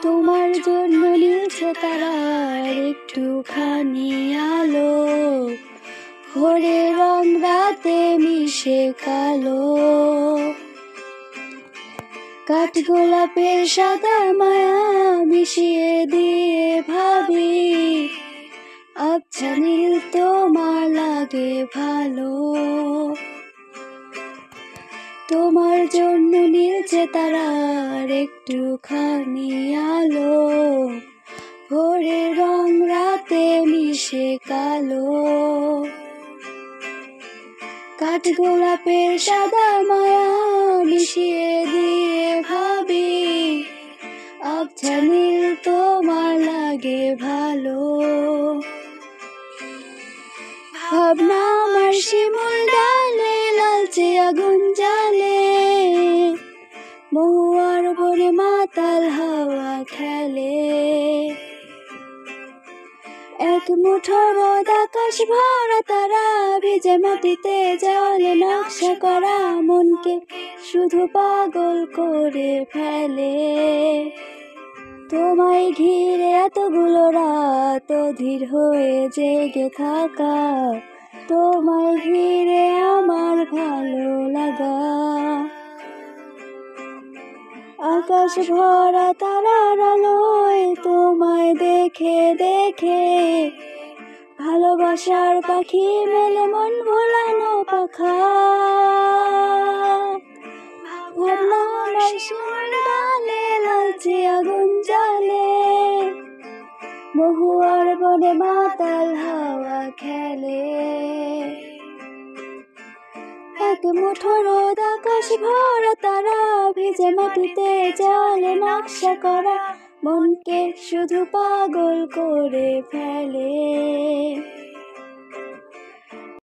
তোমার জন্য নীলছে তারার একটুখানি আলো, ভোরে রং রাতে মিশে কালো। কাঠগোলাপের সাদা মায়া মিশিয়ে দিয়ে ভাবি, আচ্ছা নীল তোমার লাগে ভালো। তোমার জন্য নীলছে তারার একটুখানি আলো, ভোরে রং রাতে মিশে কালো। কাঠগোলাপের সাদা মায়া মিশিয়ে দিয়ে ভাবি, আচ্ছা নীল তোমার লাগে ভালো। ভাবনা আমার শিমুল ডালে লালচে আগুন জ্বালে, মহুয়ার বনে মাতাল হাওয়া খেলে। এক মুঠো রোদ আকাশ ভরা তারা, ভিজে মাটিতে জলে নকশা করা মনকে শুধু পাগল করে ফেলে। তোমায় ঘিরে এতগুলো রাত অধীর হয়ে জেগে থাকা, তোমায় ঘিরে আমার ভালো লাগা। আকাশ ভরা তারার আলোয় তোমায় দেখে দেখে, ভালোবাসার পাখি মেলে মন ভোলানো পাখা। ভাবনা আমার শিমুল ডালে লালচে আগুন জ্বালে, মহুয়ার বনে মাতাল হাওয়া খেলে। এক মুঠো রোদ আকাশ ভরা তারা, ভিজে মাটিতে জলে নকশা করা মনকে শুধু পাগল করে ফেলে।